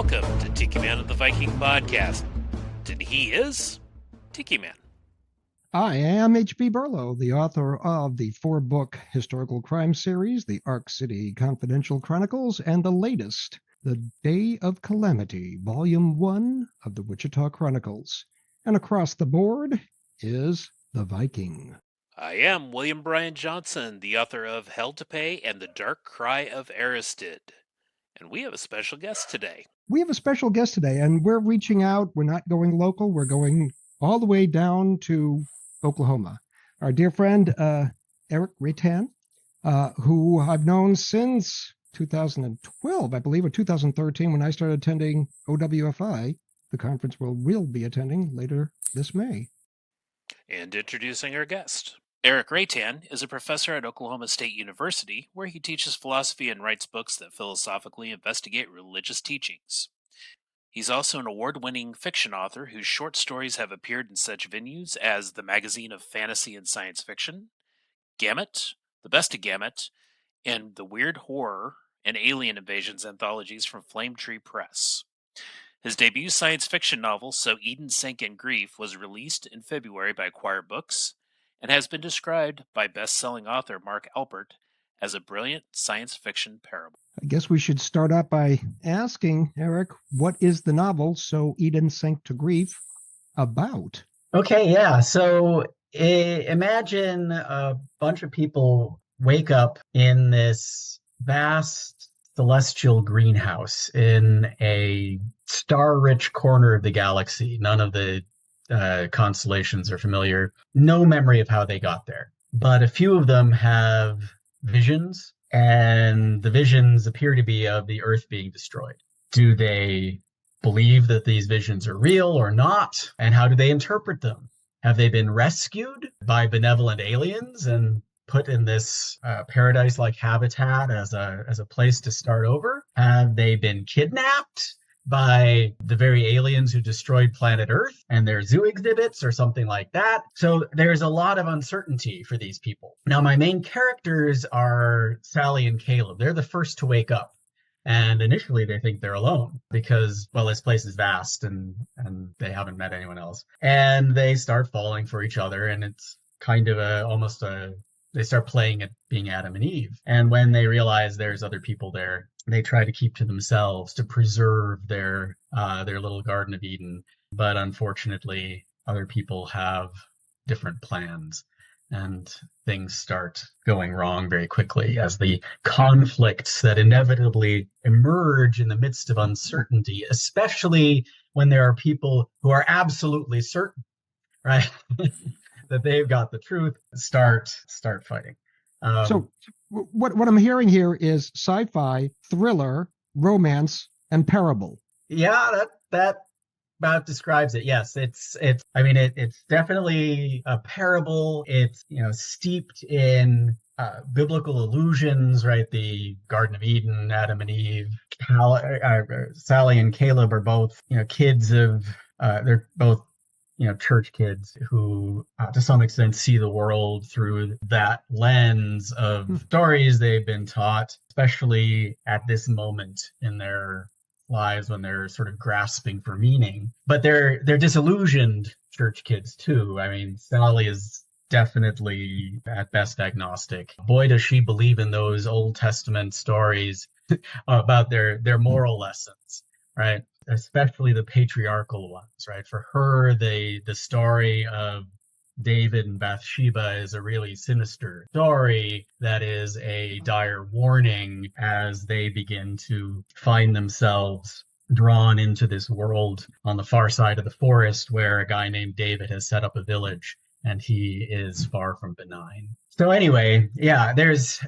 Welcome to Tiki Man of the Viking podcast. And he is Tiki Man. I am H.B. Burlow, the author of the 4-book historical crime series, the Ark City Confidential Chronicles, and the latest, The Day of Calamity, Volume 1 of the Wichita Chronicles. And across the board is the Viking. I am William Bryan Johnson, the author of Hell to Pay and the Dark Cry of Aristid. And we have a special guest today. We have a special guest today, and we're reaching out. We're not going local. We're going all the way down to Oklahoma. Our dear friend, Eric Reitan, who I've known since 2012, I believe, or 2013, when I started attending OWFI, the conference we'll be attending later this May. And introducing our guest. Eric Reitan is a professor at Oklahoma State University, where he teaches philosophy and writes books that philosophically investigate religious teachings. He's also an award-winning fiction author whose short stories have appeared in such venues as the Magazine of Fantasy and Science Fiction, Gamut, The Best of Gamut, and the Weird Horror and Alien Invasions anthologies from Flame Tree Press. His debut science fiction novel, So Eden Sank in Grief, was released in February by Acquired Books and has been described by best-selling author Mark Alpert as a brilliant science fiction parable. I guess we should start out by asking, Eric, what is the novel So Eden Sank to Grief about? Okay, yeah. So imagine a bunch of people wake up in this vast celestial greenhouse in a star-rich corner of the galaxy. None of the constellations are familiar. No memory of how they got there. But a few of them have visions, and the visions appear to be of the Earth being destroyed. Do they believe that these visions are real or not? And how do they interpret them? Have they been rescued by benevolent aliens and put in this paradise-like habitat as a place to start over? Have they been kidnapped by the very aliens who destroyed planet Earth and their zoo exhibits or something like that? So there's a lot of uncertainty for these people. Now, my main characters are Sally and Caleb. They're the first to wake up. And initially they think they're alone because, well, this place is vast and they haven't met anyone else. And they start falling for each other, and it's kind of they start playing at being Adam and Eve. And when they realize there's other people there, they try to keep to themselves to preserve their little Garden of Eden. But unfortunately, other people have different plans, and things start going wrong very quickly as the conflicts that inevitably emerge in the midst of uncertainty, especially when there are people who are absolutely certain, right, that they've got the truth, start fighting. So what I'm hearing here is sci-fi, thriller, romance, and parable. Yeah, that about describes it. Yes, it's definitely a parable. It's, steeped in biblical allusions, right? The Garden of Eden, Adam and Eve. Sally and Caleb are both, kids of they're both church kids who, to some extent, see the world through that lens of stories they've been taught, especially at this moment in their lives when they're sort of grasping for meaning. But they're disillusioned church kids too. I mean, Sally is definitely at best agnostic. Boy, does she believe in those Old Testament stories about their moral lessons, right? Especially the patriarchal ones, right? For her, the story of David and Bathsheba is a really sinister story that is a dire warning as they begin to find themselves drawn into this world on the far side of the forest where a guy named David has set up a village, and he is far from benign. So anyway, yeah, there's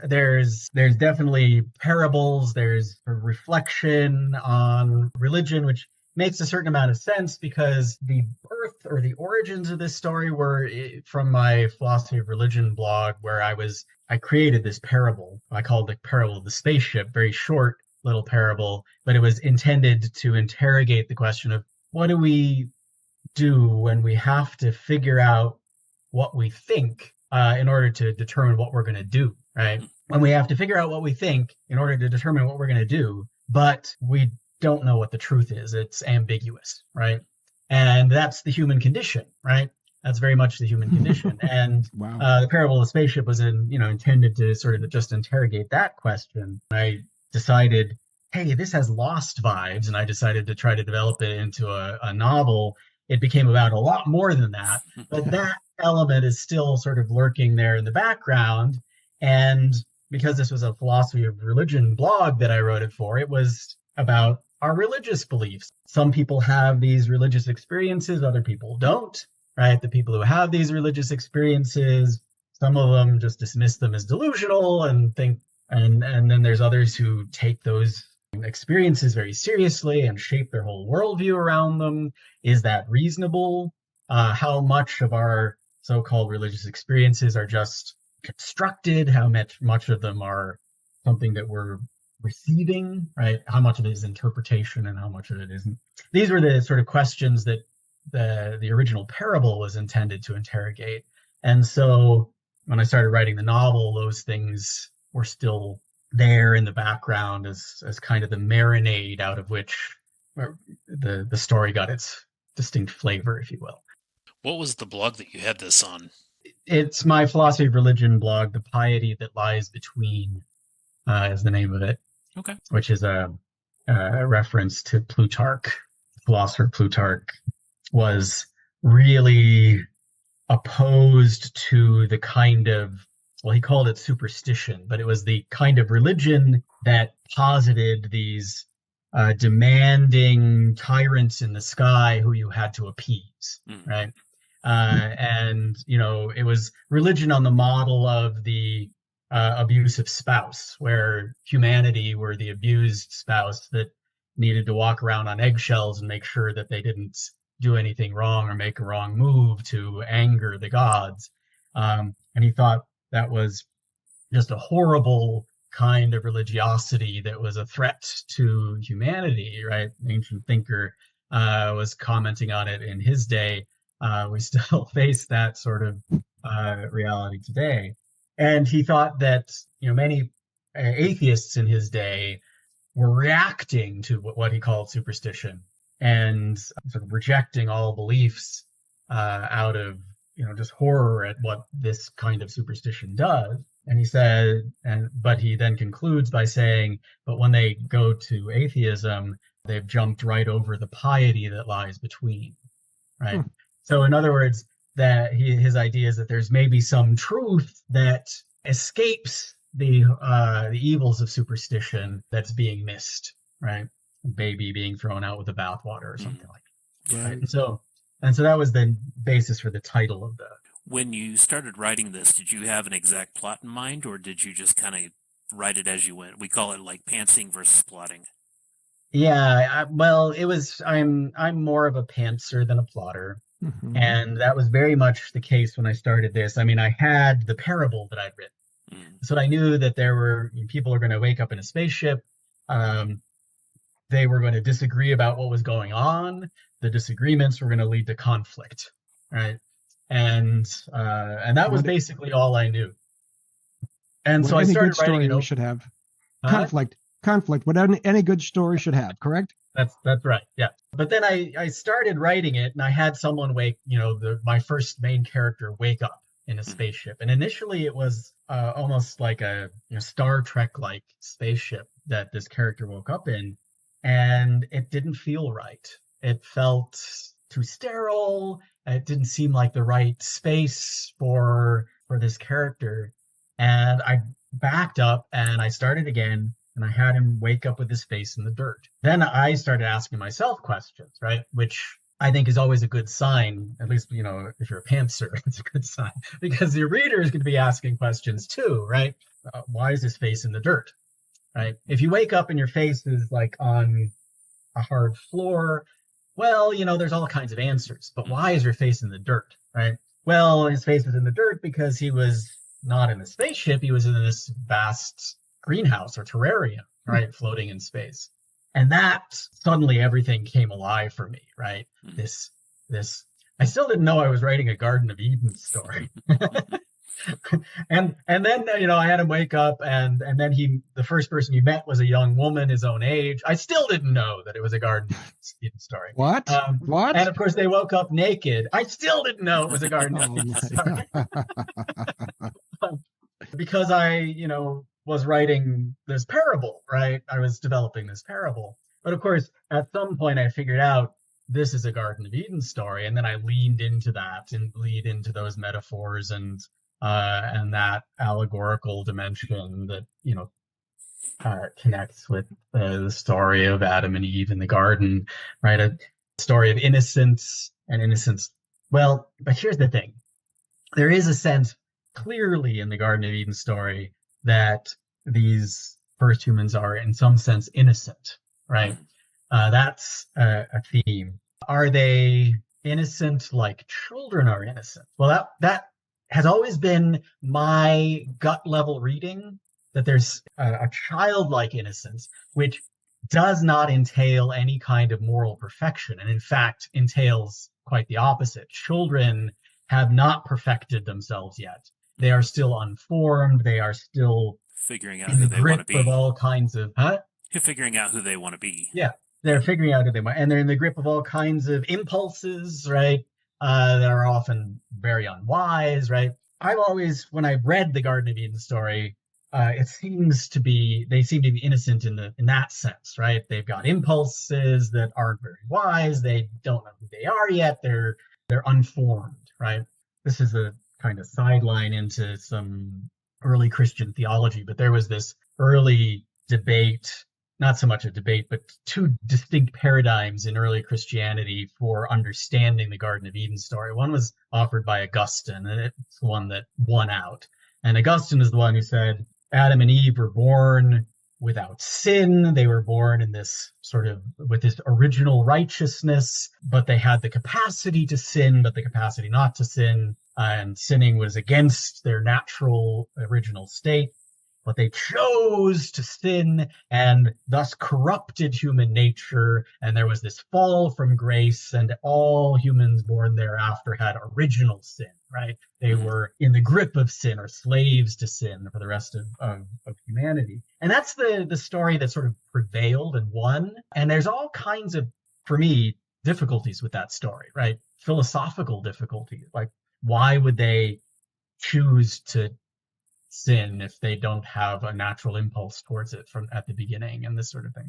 definitely parables, there's a reflection on religion, which makes a certain amount of sense because the birth or the origins of this story were from my philosophy of religion blog, where I created this parable. I called the parable of the spaceship, very short little parable, but it was intended to interrogate the question of what do we do when we have to figure out what we think in order to determine what we're going to do, right? When we have to figure out what we think in order to determine what we're going to do, but we don't know what the truth is. It's ambiguous, right? And that's the human condition, right? That's very much the human condition. And Wow. the parable of the spaceship was intended to sort of just interrogate that question. I decided, hey, this has Lost vibes, and I decided to try to develop it into a novel. It became about a lot more than that, but that element is still sort of lurking there in the background. And because this was a philosophy of religion blog that I wrote it for, it was about our religious beliefs. Some people have these religious experiences, other people don't, right? The people who have these religious experiences, some of them just dismiss them as delusional and think, and then there's others who take those experiences very seriously and shape their whole worldview around them. Is that reasonable? How much of our so-called religious experiences are just constructed? How much of them are something that we're receiving, right? How much of it is interpretation and how much of it isn't? These were the sort of questions that the original parable was intended to interrogate. And so when I started writing the novel, those things were still there in the background as kind of the marinade out of which the story got its distinct flavor, if you will. What was the blog that you had this on? It's my philosophy of religion blog, The Piety That Lies Between, is the name of it. Okay. Which is a reference to Plutarch. Philosopher Plutarch was really opposed to the kind of, well, he called it superstition, but it was the kind of religion that posited these demanding tyrants in the sky who you had to appease, right? And, it was religion on the model of the abusive spouse, where humanity were the abused spouse that needed to walk around on eggshells and make sure that they didn't do anything wrong or make a wrong move to anger the gods. And he thought that was just a horrible kind of religiosity that was a threat to humanity, right? An ancient thinker was commenting on it in his day. We still face that sort of reality today. And he thought that, many atheists in his day were reacting to what he called superstition and sort of rejecting all beliefs out of, just horror at what this kind of superstition does. And he said, but he then concludes by saying, but when they go to atheism, they've jumped right over the piety that lies between, right? So in other words, that his idea is that there's maybe some truth that escapes the evils of superstition that's being missed, right? A baby being thrown out with the bathwater or something like that. Right. And so that was the basis for the title of the. When you started writing this, did you have an exact plot in mind, or did you just kind of write it as you went? We call it like pantsing versus plotting. Yeah, it was. I'm more of a pantser than a plotter. Mm-hmm. And that was very much the case when I started this. I mean, I had the parable that I'd written. So I knew that there were people are going to wake up in a spaceship. They were going to disagree about what was going on. The disagreements were going to lead to conflict, right? And that was basically all I knew. And so I started writing it. We should have conflict. What any good story should have, correct? That's right. Yeah. But then I started writing it, and I had someone my first main character wake up in a spaceship. And initially it was almost like a Star Trek-like spaceship that this character woke up in, and it didn't feel right. It felt too sterile. It didn't seem like the right space for this character. And I backed up and I started again. And I had him wake up with his face in the dirt. Then I started asking myself questions, right? Which I think is always a good sign. At least, if you're a pantser, it's a good sign. Because your reader is going to be asking questions too, right? Why is his face in the dirt, right? If you wake up and your face is like on a hard floor, well, there's all kinds of answers. But why is your face in the dirt, right? Well, his face was in the dirt because he was not in a spaceship. He was in this vast greenhouse or terrarium, right, floating in space. And that suddenly everything came alive for me, right? This I still didn't know I was writing a Garden of Eden story. and then I had him wake up, and then the first person he met was a young woman his own age. I still didn't know that it was a Garden of Eden story. What? What? And of course they woke up naked. I still didn't know it was a Garden of Oh Eden my story. God. Because I was writing this parable, right? I was developing this parable. But of course, at some point I figured out this is a Garden of Eden story, and then I leaned into that and lead into those metaphors and that allegorical dimension that connects with the story of Adam and Eve in the garden, right? A story of innocence and innocence. Well, but here's the thing: there is a sense clearly in the Garden of Eden story that these first humans are, in some sense, innocent, right? That's a theme. Are they innocent like children are innocent? Well, that has always been my gut level reading, that there's a childlike innocence, which does not entail any kind of moral perfection, and in fact entails quite the opposite. Children have not perfected themselves yet. They are still unformed. They are still figuring out in who the they want to grip of be. all kinds of Figuring out who they want to be. Yeah, they're figuring out who they want, and they're in the grip of all kinds of impulses, right? That are often very unwise, right? I've always, when I've read the Garden of Eden story, they seem to be innocent in that sense, right? They've got impulses that aren't very wise. They don't know who they are yet. They're unformed, right? This is a kind of sideline into some early Christian theology, but there was this early debate, not so much a debate, but two distinct paradigms in early Christianity for understanding the Garden of Eden story. One was offered by Augustine, and it's the one that won out. And Augustine is the one who said Adam and Eve were born without sin. They were born in this sort of with this original righteousness, but they had the capacity to sin, but the capacity not to sin. And sinning was against their natural original state. But they chose to sin and thus corrupted human nature. And there was this fall from grace, and all humans born thereafter had original sin, right? They were in the grip of sin, or slaves to sin for the rest of humanity. And that's the story that sort of prevailed and won. And there's all kinds of, for me, difficulties with that story, right? Philosophical difficulties. Like, why would they choose to sin if they don't have a natural impulse towards it from at the beginning, and this sort of thing?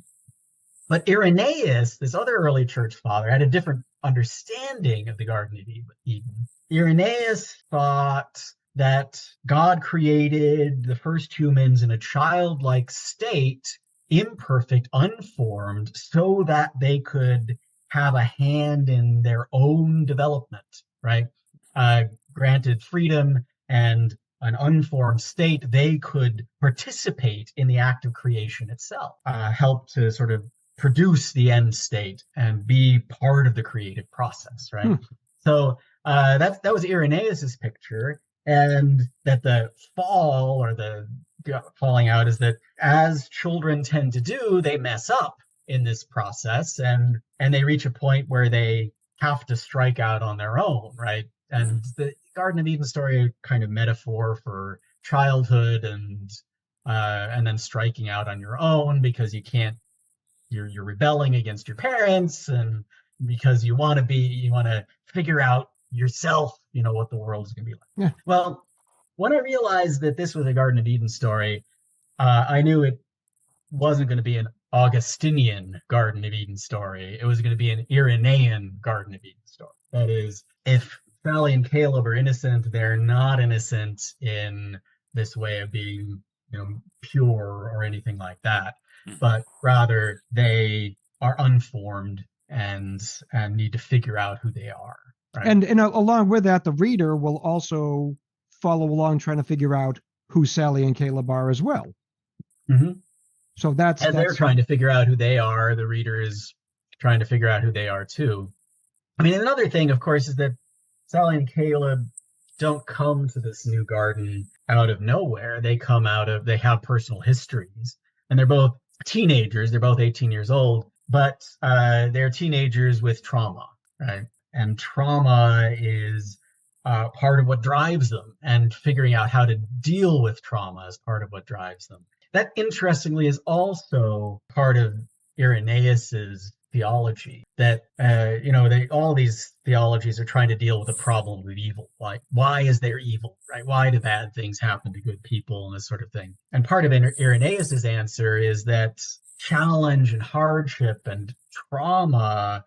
But Irenaeus, this other early church father, had a different understanding of the Garden of Eden. Irenaeus thought that God created the first humans in a childlike state, imperfect, unformed, so that they could have a hand in their own development, right? Granted freedom and an unformed state, they could participate in the act of creation itself, help to sort of produce the end state and be part of the creative process, right? So that was Irenaeus's picture, and that the fall, or the falling out, is that as children tend to do, they mess up in this process, and they reach a point where they have to strike out on their own, right? And the Garden of Eden story, kind of metaphor for childhood and then striking out on your own because you're rebelling against your parents, and because you want to figure out yourself, what the world is going to be like. Yeah. Well, when I realized that this was a Garden of Eden story, I knew it wasn't going to be an Augustinian Garden of Eden story. It was going to be an Irenaean Garden of Eden story. That is, if Sally and Caleb are innocent, they're not innocent in this way of being, pure or anything like that, but rather they are unformed and need to figure out who they are. Right? And along with that, the reader will also follow along trying to figure out who Sally and Caleb are as well. Mm-hmm. So that's they're trying to figure out who they are, the reader is trying to figure out who they are too. I mean, another thing, of course, is that Sally and Caleb don't come to this new garden out of nowhere. They have personal histories, and they're both teenagers. They're both 18 years old, but they're teenagers with trauma, right? And trauma is part of what drives them, and figuring out how to deal with trauma is part of what drives them. That, interestingly, is also part of Irenaeus's theology. That all these theologies are trying to deal with the problem of evil. Like, why is there evil, right? Why do bad things happen to good people, and this sort of thing? And part of Irenaeus's answer is that challenge and hardship and trauma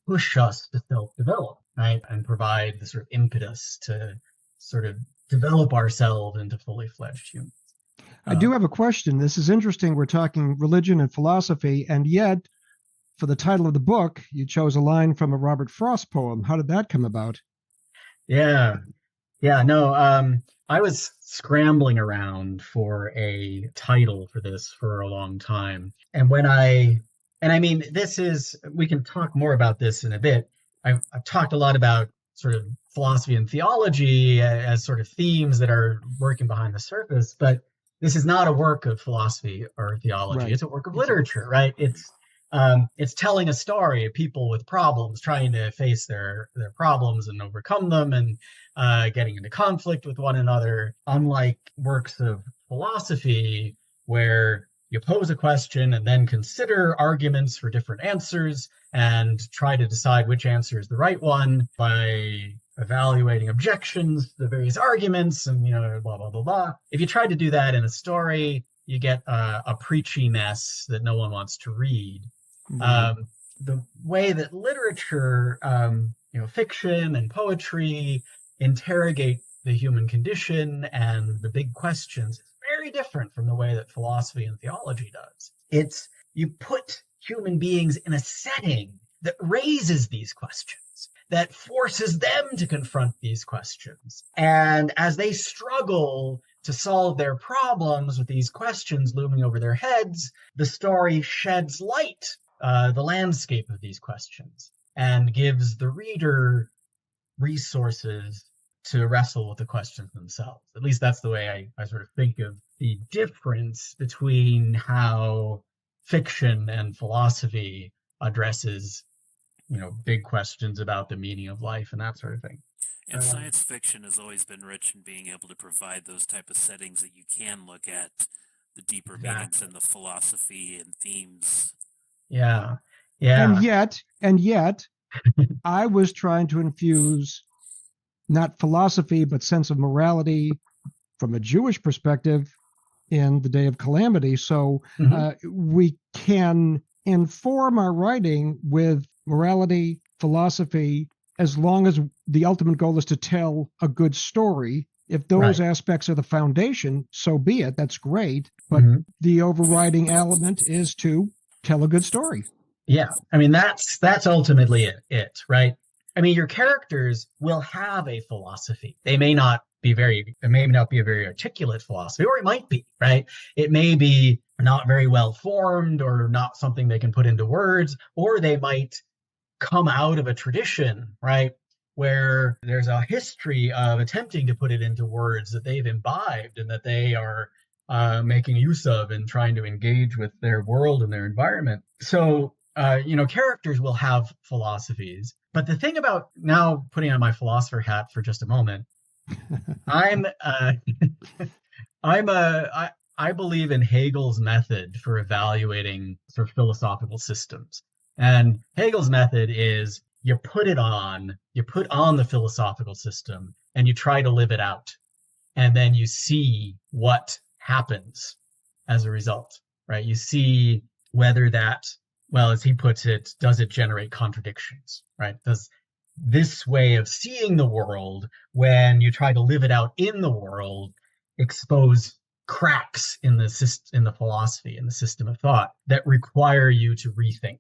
push us to self-develop, right? And provide the sort of impetus to sort of develop ourselves into fully fledged humans. I do have a question. This is interesting. We're talking religion and philosophy, and yet for the title of the book, you chose a line from a Robert Frost poem. How did that come about? Yeah. No, I was scrambling around for a title for this for a long time. And we can talk more about this in a bit. I've talked a lot about sort of philosophy and theology as sort of themes that are working behind the surface, but this is not a work of philosophy or theology. Right. It's a work of literature, right? It's telling a story of people with problems trying to face their problems and overcome them, and getting into conflict with one another. Unlike works of philosophy, where you pose a question and then consider arguments for different answers and try to decide which answer is the right one by evaluating objections to the various arguments and, blah, blah, blah, blah. If you try to do that in a story, you get a preachy mess that no one wants to read. Mm-hmm. The way that literature, fiction and poetry interrogate the human condition and the big questions is very different from the way that philosophy and theology does. You put human beings in a setting that raises these questions, that forces them to confront these questions. And as they struggle to solve their problems with these questions looming over their heads, the story sheds light the landscape of these questions and gives the reader resources to wrestle with the questions themselves. At least that's the way I sort of think of the difference between how fiction and philosophy addresses, big questions about the meaning of life and that sort of thing. And science fiction has always been rich in being able to provide those type of settings that you can look at the deeper meanings in the philosophy and themes. Yeah. And yet, I was trying to infuse not philosophy, but sense of morality from a Jewish perspective in the Day of Calamity. So we can inform our writing with morality, philosophy, as long as the ultimate goal is to tell a good story. If those aspects are the foundation, so be it. That's great. But the overriding element is to tell a good story. Yeah. I mean, that's ultimately it, right? I mean, your characters will have a philosophy. It may not be a very articulate philosophy, or it might be, right? It may be not very well formed or not something they can put into words, or they might come out of a tradition, right, where there's a history of attempting to put it into words that they've imbibed and that they are making use of and trying to engage with their world and their environment. So, characters will have philosophies. But the thing about, now putting on my philosopher hat for just a moment, I believe in Hegel's method for evaluating sort of philosophical systems. And Hegel's method is you put on the philosophical system and you try to live it out. And then you see what happens as a result, right? You see whether that, well, as he puts it, does it generate contradictions, right? Does this way of seeing the world, when you try to live it out in the world, expose cracks in the philosophy, in the system of thought that require you to rethink,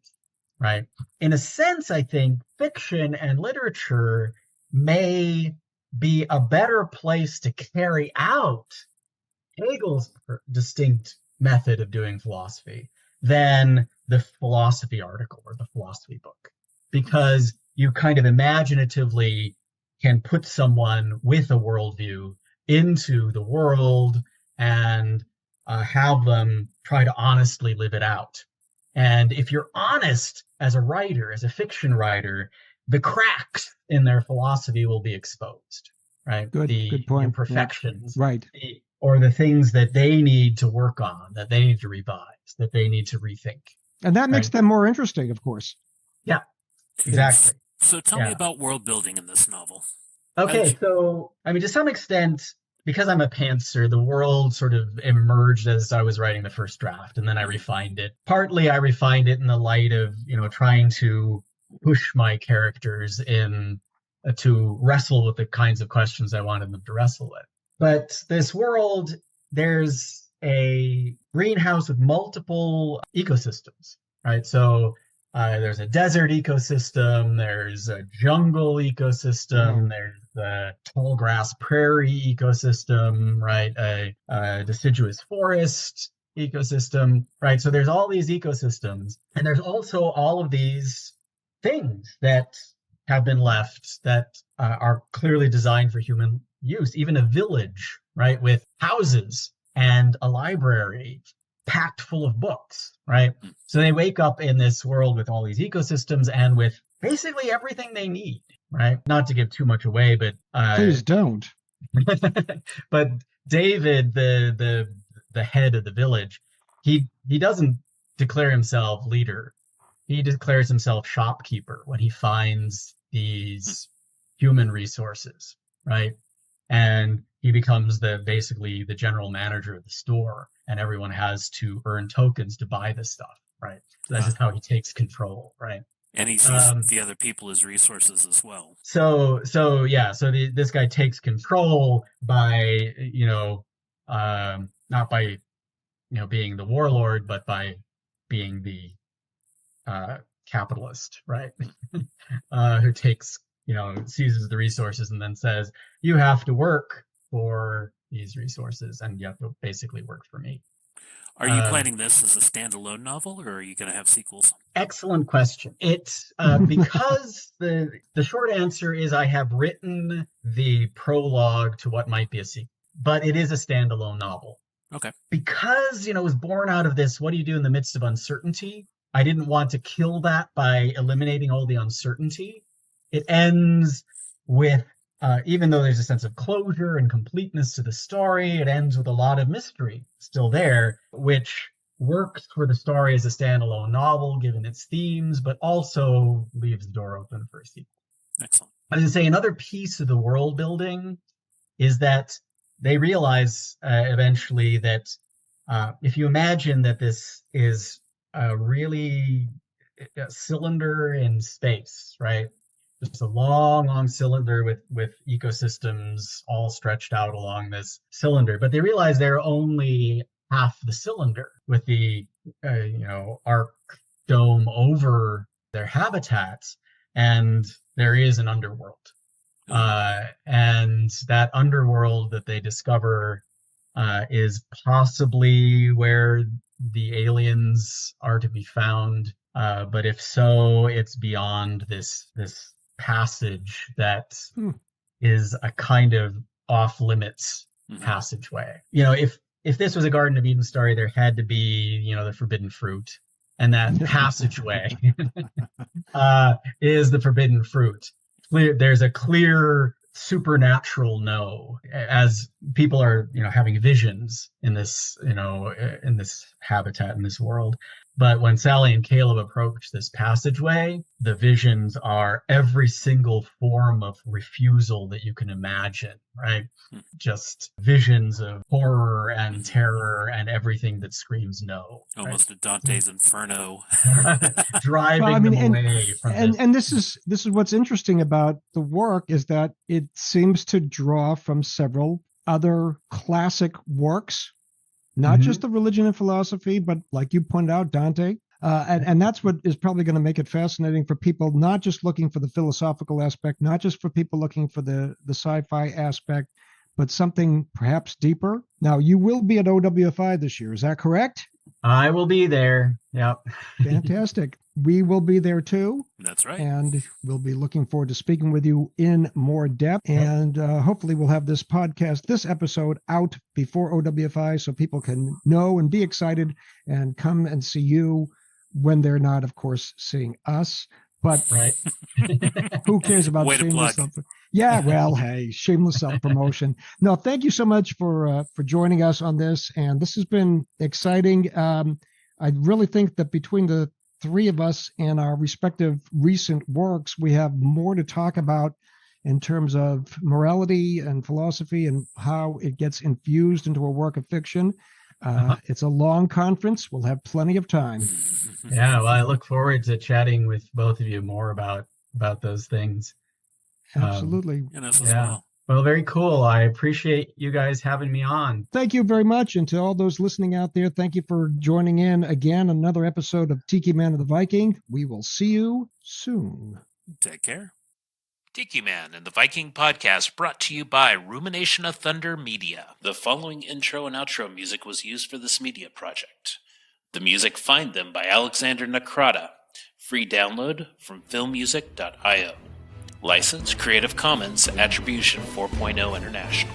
right? In a sense, I think fiction and literature may be a better place to carry out Hegel's distinct method of doing philosophy than the philosophy article or the philosophy book, because you kind of imaginatively can put someone with a worldview into the world and have them try to honestly live it out. And if you're honest as a writer, as a fiction writer, the cracks in their philosophy will be exposed, right? Good The point. Yeah. imperfections, Right. or the things that they need to work on, that they need to revise, that they need to rethink, And that makes right? them more interesting, of course. Yeah, exactly. So tell me Yeah. about world building in this novel. How did Okay, you- so I mean, to some extent, because I'm a pantser, the world sort of emerged as I was writing the first draft, and then I refined it. Partly, I refined it in the light of, trying to push my characters in to wrestle with the kinds of questions I wanted them to wrestle with. But this world, there's a greenhouse with multiple ecosystems, right? So there's a desert ecosystem, there's a jungle ecosystem, there's the tall grass prairie ecosystem, right? A deciduous forest ecosystem, right? So there's all these ecosystems, and there's also all of these things that have been left that are clearly designed for human use, even a village, right, with houses and a library packed full of books, right? So they wake up in this world with all these ecosystems and with basically everything they need, right? Not to give too much away, but Please don't. but David, the head of the village, he doesn't declare himself leader. He declares himself shopkeeper when he finds these human resources, right? And he becomes basically the general manager of the store, and everyone has to earn tokens to buy this stuff, right? So that's just how he takes control, right? And he sees the other people as resources as well. So this guy takes control by, not by, being the warlord, but by being the capitalist, right? Who takes, seizes the resources and then says, you have to work for these resources and you have to basically work for me. Are you planning this as a standalone novel, or are you going to have sequels? Excellent question. It's because the short answer is I have written the prologue to what might be a sequel, but it is a standalone novel. Okay. Because, it was born out of this, what do you do in the midst of uncertainty? I didn't want to kill that by eliminating all the uncertainty. It ends with, even though there's a sense of closure and completeness to the story, it ends with a lot of mystery still there, which works for the story as a standalone novel, given its themes, but also leaves the door open for a sequel. Excellent. I was going to say, another piece of the world building is that they realize eventually that if you imagine that this is a cylinder in space, right? Just a long cylinder with ecosystems all stretched out along this cylinder. But they realize they're only half the cylinder with the, arc dome over their habitats. And there is an underworld. And that underworld that they discover is possibly where the aliens are to be found. But if so, it's beyond this passage that is a kind of off limits passageway. If this was a Garden of Eden story, there had to be, the forbidden fruit. And that passageway is the forbidden fruit. There's a clear supernatural no, as people are, having visions in this, in this habitat, in this world. But when Sally and Caleb approach this passageway, the visions are every single form of refusal that you can imagine, right? Just visions of horror and terror and everything that screams no. Almost a Dante's Inferno. Driving them away from this. And this is what's interesting about the work, is that it seems to draw from several other classic works, not just the religion and philosophy, but like you pointed out, Dante. And that's what is probably going to make it fascinating for people, not just looking for the philosophical aspect, not just for people looking for the sci-fi aspect, but something perhaps deeper. Now, you will be at OWFI this year. Is that correct? I will be there. Yep. Fantastic. We will be there too. That's right. And we'll be looking forward to speaking with you in more depth. And hopefully we'll have this episode out before OWFI so people can know and be excited and come and see you when they're not, of course, seeing us. But Right. who cares about Way to shameless plug. Yeah, well, hey, shameless self-promotion. No, thank you so much for joining us on this, and this has been exciting. I really think that between the three of us and our respective recent works, we have more to talk about in terms of morality and philosophy and how it gets infused into a work of fiction. It's a long conference. We'll have plenty of time. Yeah, well, I look forward to chatting with both of you more about those things. Absolutely. And us as Yeah. well. Well, very cool. I appreciate you guys having me on. Thank you very much. And to all those listening out there, thank you for joining in again, another episode of Tiki Man and the Viking. We will see you soon. Take care. Tiki Man and the Viking podcast brought to you by Rumination of Thunder Media. The following intro and outro music was used for this media project. The music Find Them by Alexander Nakrata. Free download from filmmusic.io. License Creative Commons Attribution 4.0 International.